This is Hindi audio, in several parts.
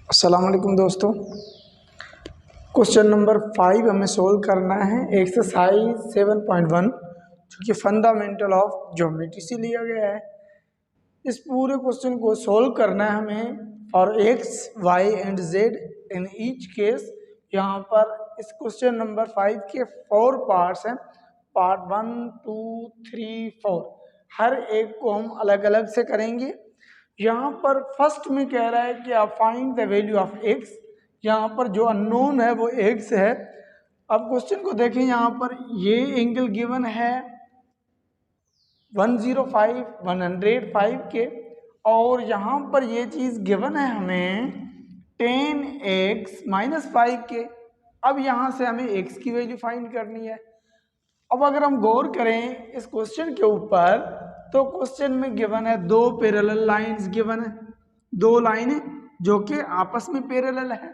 अस्सलाम वालेकुम दोस्तों। क्वेश्चन नंबर 5 हमें सोल्व करना है एक्सरसाइज 7.1 जो कि फंडामेंटल ऑफ ज्योमेट्री से लिया गया है। इस पूरे क्वेश्चन को सोल्व करना है हमें for x y and z in each case. यहाँ पर इस क्वेश्चन नंबर 5 के 4 पार्ट्स हैं, पार्ट 1, 2, 3, 4। हर एक को हम अलग अलग से करेंगे। यहाँ पर फर्स्ट में कह रहा है कि आप find the value of x. यहाँ पर जो अननोन है वो एक्स है। अब क्वेश्चन को देखें, यहाँ पर ये एंगल गिवन है 105 105 के, और यहाँ पर ये चीज़ गिवन है हमें 10x-5 के। अब यहाँ से हमें x की वैल्यू फाइंड करनी है। अब अगर हम गौर करें इस क्वेश्चन के ऊपर, तो क्वेश्चन में गिवन है दो पैरेलल लाइंस गिवन है, दो लाइनें जो कि आपस में पैरेलल है।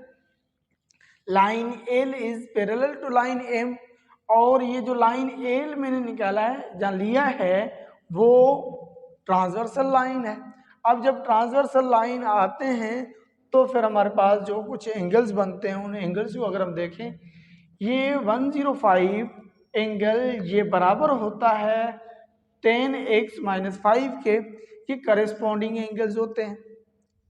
Line l is parallel to line m, और ये जो लाइन एल मैंने निकाला है जहाँ लिया है वो ट्रांसवर्सल लाइन है। अब जब ट्रांसवर्सल लाइन आते हैं तो फिर हमारे पास जो कुछ एंगल्स बनते हैं उन एंगल्स को अगर हम देखें, ये 105 एंगल ये बराबर होता है 10x-5 के। ये करेस्पॉन्डिंग एंगल्स होते हैं।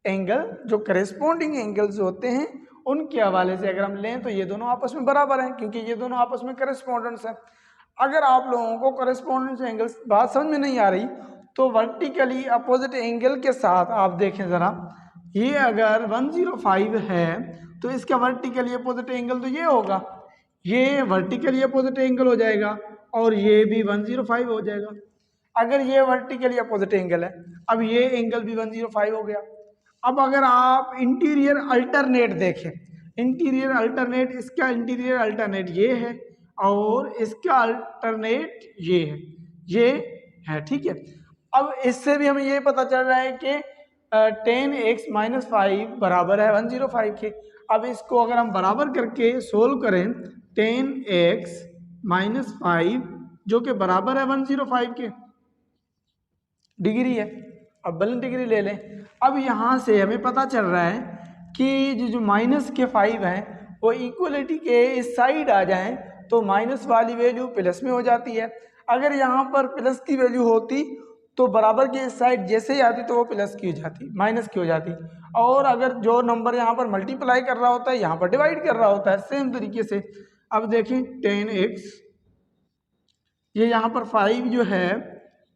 एंगल जो करेस्पॉन्डिंग एंगल्स होते हैं उनके हवाले से अगर हम लें तो ये दोनों आपस में बराबर हैं, क्योंकि ये दोनों आपस में करेस्पॉन्डेंस हैं। अगर आप लोगों को करेस्पॉन्डेंस एंगल्स बात समझ में नहीं आ रही तो वर्टिकली अपोजिट एंगल के साथ आप देखें ज़रा, ये अगर 105 है तो इसका वर्टिकली अपोजिट एंगल तो ये होगा, ये वर्टिकली अपोजिट एंगल हो जाएगा और ये भी 105 हो जाएगा। अगर ये वर्टिकली अपोजिट एंगल है, अब ये एंगल भी 105 हो गया। अब अगर आप इंटीरियर अल्टरनेट देखें, इंटीरियर अल्टरनेट, इसका इंटीरियर अल्टरनेट ये है और इसका अल्टरनेट ये है, ठीक है। अब इससे भी हमें ये पता चल रहा है कि 10x-5 बराबर है 105 के। अब इसको अगर हम बराबर करके सोल्व करें, 10x-5 जो कि बराबर है 105 के, डिग्री है, अब बलन डिग्री ले लें। अब यहाँ से हमें पता चल रहा है कि जो माइनस के 5 हैं वो इक्वलिटी के इस साइड आ जाएं तो माइनस वाली वैल्यू प्लस में हो जाती है। अगर यहाँ पर प्लस की वैल्यू होती तो बराबर की इस साइड जैसे ही आती तो वो प्लस की हो जाती, माइनस की हो जाती। और अगर जो नंबर यहाँ पर मल्टीप्लाई कर रहा होता है यहाँ पर डिवाइड कर रहा होता है, सेम तरीके से। अब देखें 10x, ये यहाँ पर 5 जो है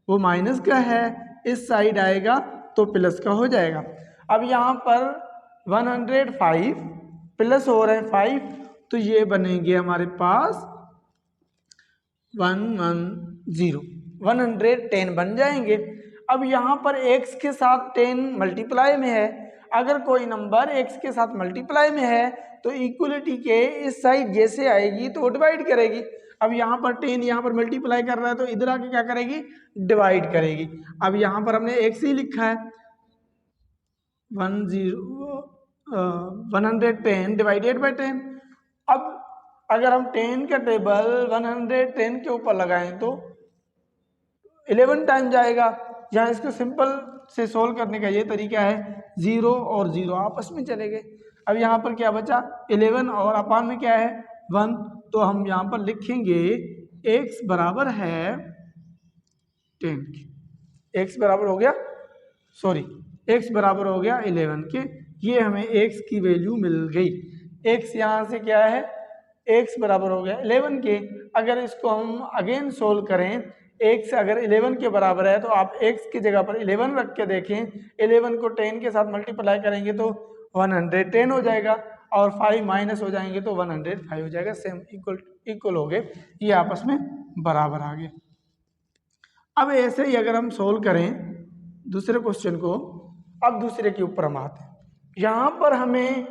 वो माइनस का है, इस साइड आएगा तो प्लस का हो जाएगा। अब यहाँ पर 105 प्लस हो रहे हैं 5, तो ये बनेंगे हमारे पास 110 बन जाएंगे। अब यहाँ पर x के साथ 10 मल्टीप्लाई में है, अगर कोई नंबर x के साथ मल्टीप्लाई में है तो इक्वलिटी के इस साइड जैसे आएगी तो वो डिवाइड करेगी। अब यहाँ पर 10 यहाँ पर मल्टीप्लाई कर रहा है तो इधर आके क्या करेगी, डिवाइड करेगी। अब यहाँ पर हमने x ही लिखा है, 110 डिवाइडेड बाई 10। अब अगर हम 10 का टेबल 110 के ऊपर लगाएं तो 11 टाइम जाएगा। यहाँ इसको सिंपल से सोल्व करने का ये तरीका है, 0 और 0 आपस में चले गए। अब यहाँ पर क्या बचा, 11 और अपान में क्या है 1, तो हम यहाँ पर लिखेंगे x बराबर है 10 के, x बराबर हो गया, सॉरी x बराबर हो गया 11 के। ये हमें x की वैल्यू मिल गई। x यहाँ से क्या है, x बराबर हो गया 11 के। अगर इसको हम अगेन सोल्व करें, x अगर 11 के बराबर है तो आप x की जगह पर 11 रख के देखें, 11 को 10 के साथ मल्टीप्लाई करेंगे तो 110 हो जाएगा और 5 माइनस हो जाएंगे तो 105 हो जाएगा। सेम इक्वल हो गए, ये आपस में बराबर आ गए। अब ऐसे ही अगर हम सोल्व करें दूसरे क्वेश्चन को, अब दूसरे के ऊपर हम आते हैं। यहाँ पर हमें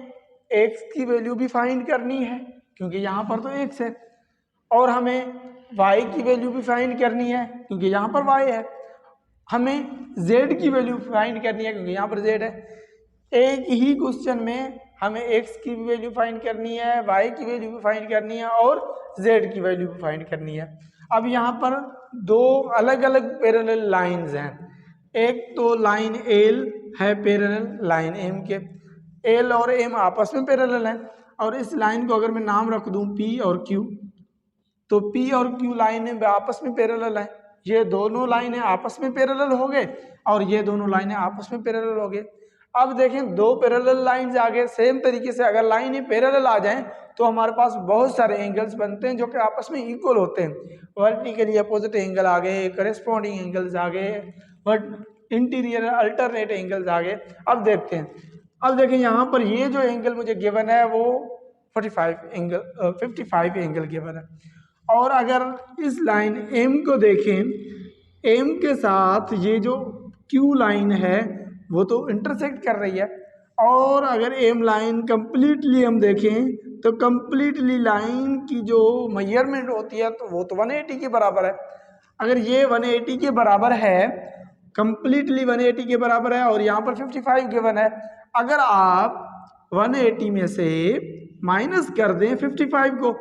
x की वैल्यू भी फाइंड करनी है क्योंकि यहाँ पर तो x है, और हमें y की वैल्यू भी फाइंड करनी है क्योंकि यहाँ पर y है। हमें z की वैल्यू फाइंड करनी है क्योंकि यहाँ पर z है। एक ही क्वेश्चन में हमें x की भी वैल्यू फाइंड करनी है, y की वैल्यू भी फाइंड करनी है और z की वैल्यू भी फाइंड करनी है। अब यहाँ पर दो अलग अलग पैरेलल लाइंस हैं। एक तो लाइन एल है पैरेलल लाइन एम के, एल और एम आपस में पैरेलल हैं, और इस लाइन को अगर मैं नाम रख दूं पी और क्यू, तो पी और क्यू लाइनें आपस में पैरेलल हैं। ये दोनों लाइनें आपस में पैरेलल हो गए और ये दोनों लाइनें आपस में पैरेलल हो गए। अब देखें दो पैरेलल लाइंस आ गए। सेम तरीके से अगर लाइनें पैरेलल आ जाएं तो हमारे पास बहुत सारे एंगल्स बनते हैं जो कि आपस में इक्वल होते हैं। वर्टिकली अपोजिट एंगल आ गए, करेस्पॉन्डिंग एंगल्स आ गए, बट इंटीरियर अल्टरनेट एंगल्स आ गए। अब देखते हैं, अब देखें यहाँ पर ये जो एंगल मुझे गिवन है वो 55 एंगल गिवन है। और अगर इस लाइन एम को देखें, एम के साथ ये जो क्यू लाइन है वो तो इंटरसेक्ट कर रही है, और अगर एम लाइन कंप्लीटली हम देखें तो कंप्लीटली लाइन की जो मेजरमेंट होती है तो वो तो 180 के बराबर है। अगर ये 180 के बराबर है, कंप्लीटली 180 के बराबर है, और यहाँ पर 55 गिवन है, अगर आप 180 में से माइनस कर दें 55 को,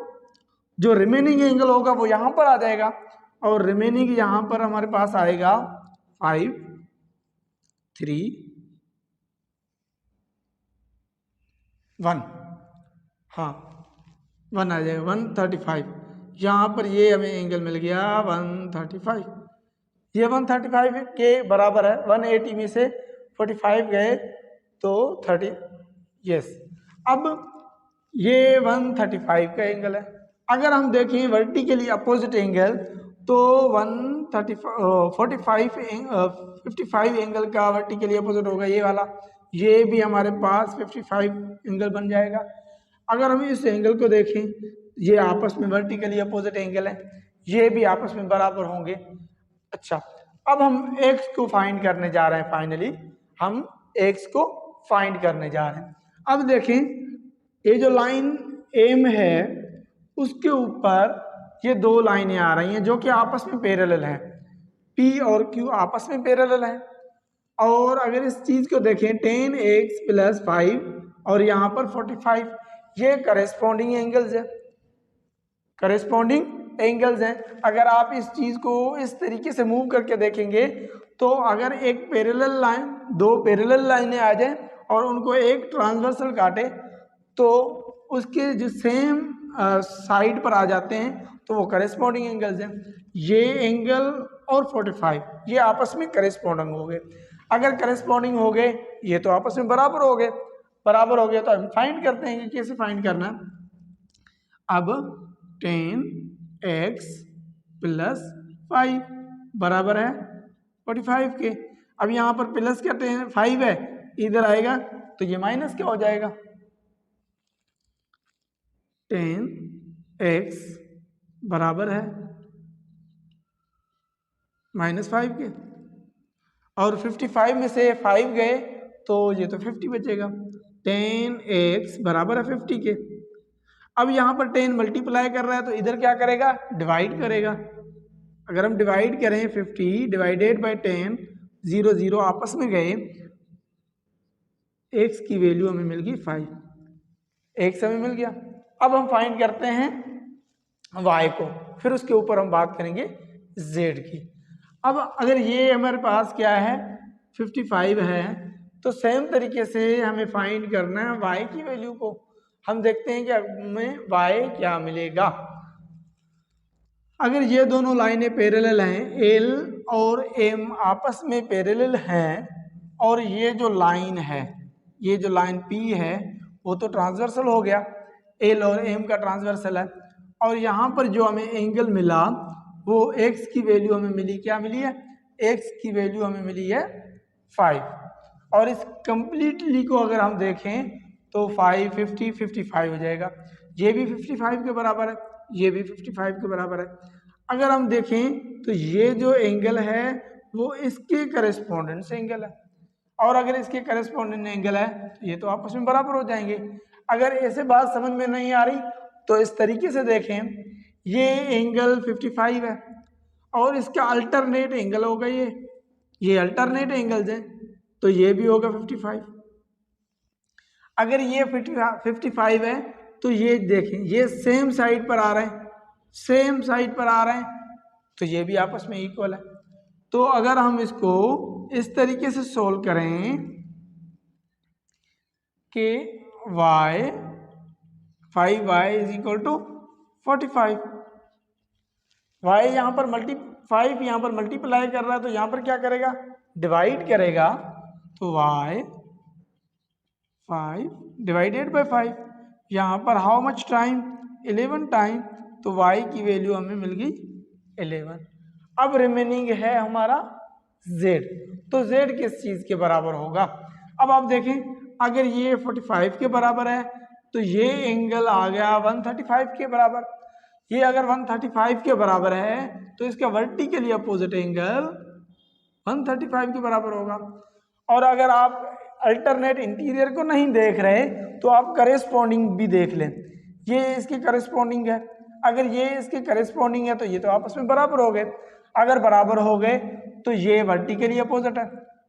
जो रिमेनिंग एंगल होगा वो यहाँ पर आ जाएगा, और रिमेनिंग यहाँ पर हमारे पास आएगा 5, 3, 1, हाँ 1 आ जाएगा, 135। यहाँ पर ये हमें एंगल मिल गया 135। ये 135 के बराबर है। 180 में से 45 गए तो 30, यस। अब ये 135 का एंगल है। अगर हम देखें वर्टिकली अपोजिट एंगल तो 55 एंगल का वर्टिकली अपोजिट होगा ये वाला, ये भी हमारे पास 55 एंगल बन जाएगा। अगर हम इस एंगल को देखें, ये आपस में वर्टिकली अपोजिट एंगल है, ये भी आपस में बराबर होंगे। अच्छा, अब हम x को फाइंड करने जा रहे हैं। फाइनली हम x को फाइंड करने जा रहे हैं। अब देखें ये जो लाइन एम है उसके ऊपर ये दो लाइनें आ रही हैं जो कि आपस में पैरेलल हैं। P और Q आपस में पैरेलल हैं। और अगर इस चीज को देखें 10x + 5 और यहाँ पर 45, ये करेस्पॉन्डिंग एंगल्स है, करेस्पॉन्डिंग एंगल्स हैं। अगर आप इस चीज को इस तरीके से मूव करके देखेंगे तो अगर एक पैरेलल लाइन, दो पैरेलल लाइनें आ जाएं और उनको एक ट्रांसवर्सल काटे तो उसके जो सेम साइड पर आ जाते हैं तो वो करेस्पॉन्डिंग एंगल्स हैं। ये एंगल और 45 ये आपस में करेस्पॉन्डिंग हो गए। अगर करेस्पॉन्डिंग हो गए ये तो आपस में बराबर हो गए। बराबर हो गया तो हम फाइंड करते हैं कि कैसे फाइंड करना। अब 10x + 5 बराबर है 45 के। अब यहाँ पर प्लस क्या 5 है, इधर आएगा तो ये माइनस क्या हो जाएगा, 10x बराबर है -5 के। और 55 में से 5 गए तो ये तो 50 बचेगा। 10x बराबर है 50 के। अब यहाँ पर 10 मल्टीप्लाई कर रहा है तो इधर क्या करेगा, डिवाइड करेगा। अगर हम डिवाइड करें 50 डिवाइडेड बाय 10, 0 0 आपस में गए, x की वैल्यू हमें मिल गई 5, x हमें मिल गया। अब हम फाइंड करते हैं y को, फिर उसके ऊपर हम बात करेंगे z की। अब अगर ये हमारे पास क्या है 55 है तो सेम तरीके से हमें फाइंड करना है y की वैल्यू को। हम देखते हैं कि हमें y क्या मिलेगा। अगर ये दोनों लाइनें पैरेलल हैं, L और M आपस में पैरेलल हैं, और ये जो लाइन है, ये जो लाइन P है वो तो ट्रांसवर्सल हो गया, L और M का ट्रांसवर्सल है। और यहाँ पर जो हमें एंगल मिला वो x की वैल्यू हमें मिली, क्या मिली है, x की वैल्यू हमें मिली है 5। और इस कंप्लीटली को अगर हम देखें तो 5 50 55 हो जाएगा। ये भी 55 के बराबर है, ये भी 55 के बराबर है। अगर हम देखें तो ये जो एंगल है वो इसके करेस्पॉन्डेंट एंगल है, और अगर इसके करेस्पॉन्डेंट एंगल है तो ये तो आपस में बराबर हो जाएंगे। अगर ऐसे बात समझ में नहीं आ रही तो इस तरीके से देखें, ये एंगल 55 है और इसका अल्टरनेट एंगल होगा ये अल्टरनेट एंगल्स हैं तो ये भी होगा 55। अगर ये 55 है तो ये देखें ये सेम साइड पर आ रहे हैं, सेम साइड पर आ रहे हैं तो ये भी आपस में इक्वल है। तो अगर हम इसको इस तरीके से सोल्व करें के y 5y is equal to 45। Y यहाँ पर 5 यहाँ पर मल्टीप्लाई कर रहा है तो यहाँ पर क्या करेगा, डिवाइड करेगा, तो y 5 डिवाइडेड बाय 5, यहाँ पर हाउ मच टाइम, 11 टाइम, तो y की वैल्यू हमें मिल गई 11। अब रिमेनिंग है हमारा z, तो z किस चीज़ के बराबर होगा। अब आप देखें, अगर ये 45 के बराबर है तो ये एंगल आ गया 135 के बराबर। ये अगर 135 के बराबर है तो इसका वर्टिकली अपोजिट एंगल 135 के बराबर होगा। और अगर आप अल्टरनेट इंटीरियर को नहीं देख रहे तो आप करेस्पॉन्डिंग भी देख लें, ये इसके करेस्पॉन्डिंग है। अगर ये इसके करेस्पॉन्डिंग है तो ये तो आपस में बराबर हो गए। अगर बराबर हो गए तो ये वर्टिकली अपोजिट है,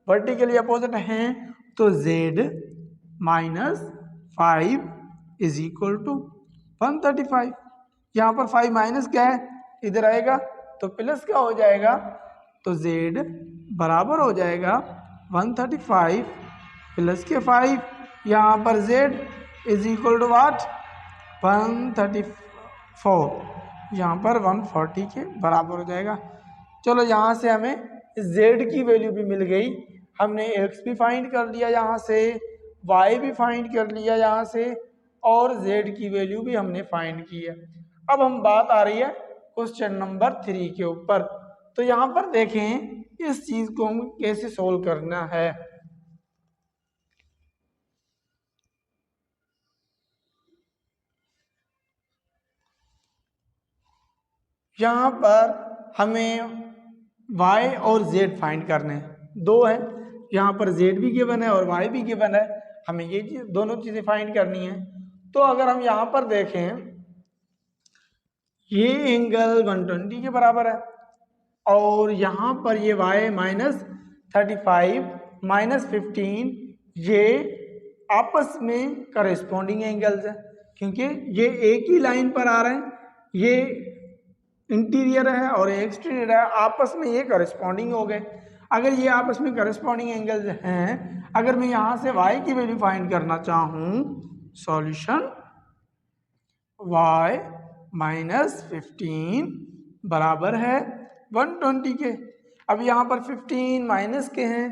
वर्टिकली अपोजिट हैं तो z minus 5 is equal to 135। यहाँ पर 5 माइनस क्या है, इधर आएगा तो प्लस क्या हो जाएगा, तो z बराबर हो जाएगा 135 प्लस के 5, यहाँ पर z इज इक्वल टू वाट 134, यहाँ पर 140 के बराबर हो जाएगा। चलो यहाँ से हमें z की वैल्यू भी मिल गई, हमने x भी फाइंड कर लिया यहाँ से, y भी फाइंड कर लिया यहाँ से, और z की वैल्यू भी हमने फाइंड की है। अब हम बात आ रही है क्वेश्चन नंबर 3 के ऊपर। तो यहाँ पर देखें इस चीज को हम कैसे सोल्व करना है। यहाँ पर हमें y और z फाइंड करने हैं, दो है, यहाँ पर z भी गिवन है और y भी गिवन है, हमें ये चीज दोनों चीजें फाइंड करनी है। तो अगर हम यहाँ पर देखें, ये एंगल 120 के बराबर है और यहाँ पर ये y माइनस 35 माइनस 15, ये आपस में करेस्पॉन्डिंग एंगल्स हैं क्योंकि ये एक ही लाइन पर आ रहे हैं, ये इंटीरियर है और एक्सटीरियर है, आपस में ये करेस्पॉन्डिंग हो गए। अगर ये आपस में करेस्पॉन्डिंग एंगल्स हैं, अगर मैं यहाँ से y की वैल्यू फाइंड करना चाहूँ, सॉल्यूशन y माइनस 15 बराबर है 120 के। अब यहाँ पर 15 माइनस के हैं,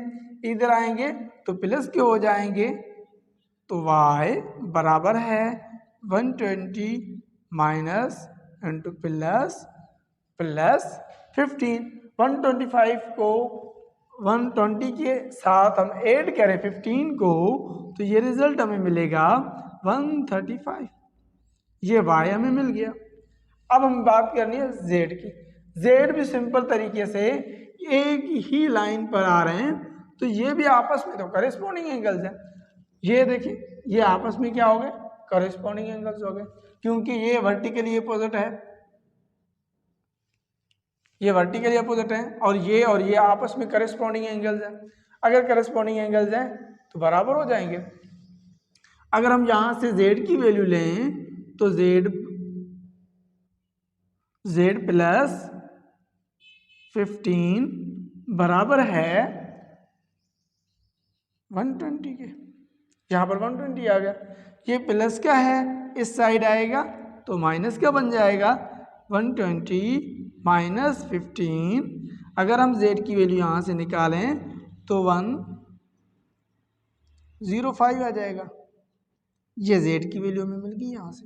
इधर आएंगे तो प्लस के हो जाएंगे, तो y बराबर है 120 माइनस इंटू प्लस प्लस 15। 125 को 120 के साथ हम ऐड करें 15 को तो ये रिजल्ट हमें मिलेगा 135, ये y हमें मिल गया। अब हम बात करनी है z की। z भी सिंपल तरीके से एक ही लाइन पर आ रहे हैं तो ये भी आपस में तो करेस्पॉन्डिंग एंगल्स हैं। ये देखिए ये आपस में क्या हो गए, करेस्पॉन्डिंग एंगल्स हो गए क्योंकि ये वर्टिकली अपोजिट है, ये वर्टिकली अपोजिट है और ये आपस में करेस्पॉन्डिंग एंगल्स हैं। अगर करेस्पॉन्डिंग एंगल्स हैं तो बराबर हो जाएंगे। अगर हम यहाँ से z की वैल्यू लें तो z प्लस 15 बराबर है 120 के, यहाँ पर 120 आ गया। ये प्लस क्या है, इस साइड आएगा तो माइनस क्या बन जाएगा, 120 माइनस 15। अगर हम z की वैल्यू यहाँ से निकालें तो 105 आ जाएगा। ये z की वैल्यू हमें मिल गई यहाँ से।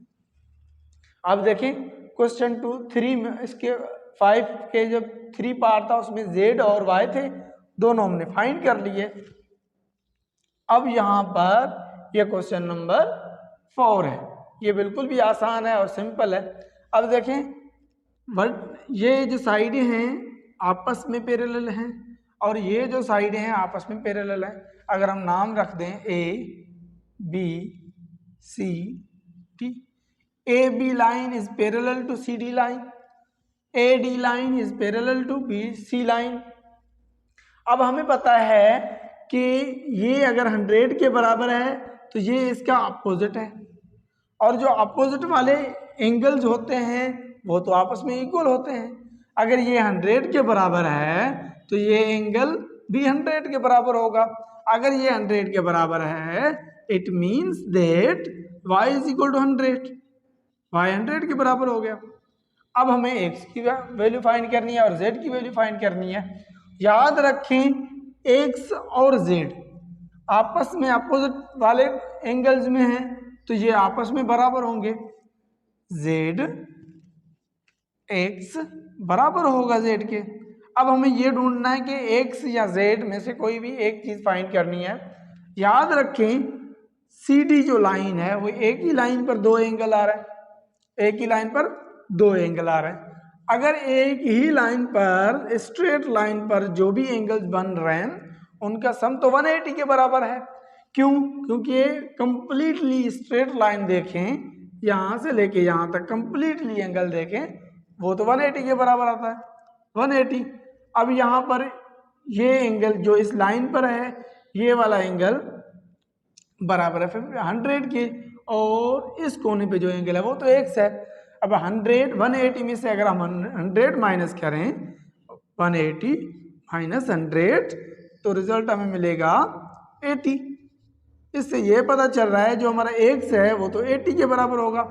अब देखें क्वेश्चन 3 में इसके 5 के जब 3 पार्ट था उसमें z और y थे, दोनों हमने फाइंड कर लिए। अब यहाँ पर यह क्वेश्चन नंबर 4 है, ये बिल्कुल भी आसान है और सिंपल है। अब देखें ये जो साइडें हैं आपस में पैरेलल हैं और ये जो साइडें हैं आपस में पैरेलल हैं। अगर हम नाम रख दें A B C D, AB line is parallel to CD line, AD line is parallel to BC line। अब हमें पता है कि ये अगर 100 के बराबर है तो ये इसका अपोजिट है और जो अपोजिट वाले एंगल्स होते हैं वो तो आपस में इक्वल होते हैं। अगर ये 100 के बराबर है तो ये एंगल भी 100 के बराबर होगा। अगर ये 100 के बराबर है it means that y is equal to 100, y 100 के बराबर हो गया। अब हमें x की वैल्यू फाइंड करनी है और z की वैल्यू फाइंड करनी है। याद रखें x और z आपस में अपोजिट वाले एंगल्स में हैं, तो ये आपस में बराबर होंगे। z x बराबर होगा z के। अब हमें ये ढूंढना है कि x या z में से कोई भी एक चीज फाइंड करनी है। याद रखें CD जो लाइन है वो एक ही लाइन पर दो एंगल आ रहा है, एक ही लाइन पर दो एंगल आ रहे हैं। अगर एक ही लाइन पर स्ट्रेट लाइन पर जो भी एंगल्स बन रहे हैं उनका सम तो 180 के बराबर है। क्यों? क्योंकि ये कंप्लीटली स्ट्रेट लाइन देखें, यहां से लेके यहां तक कंप्लीटली एंगल देखें, वो तो 180 के बराबर आता है, 180। अब यहाँ पर ये एंगल जो इस लाइन पर है ये वाला एंगल बराबर है 100 के, और इस कोने पे जो एंगल है वो तो x है। अब 180 में से अगर हम 100 माइनस करें, 180 माइनस 100, तो रिजल्ट हमें मिलेगा 80। इससे ये पता चल रहा है जो हमारा x है वो तो 80 के बराबर होगा।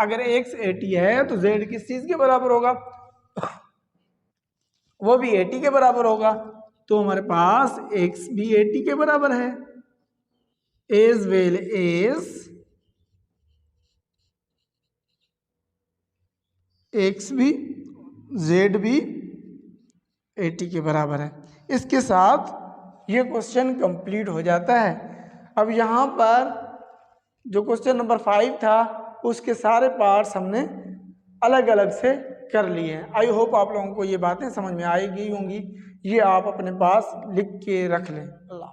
अगर x 80 है तो z किस चीज के बराबर होगा? वो भी 80 के बराबर होगा। तो हमारे पास x भी 80 के बराबर है, एज वेल एज x भी z भी 80 के बराबर है। इसके साथ ये क्वेश्चन कंप्लीट हो जाता है। अब यहाँ पर जो क्वेश्चन नंबर 5 था उसके सारे पार्ट्स हमने अलग अलग से कर लिए हैं। आई होप आप लोगों को ये बातें समझ में आएगी होंगी। ये आप अपने पास लिख के रख लें। अल्लाह।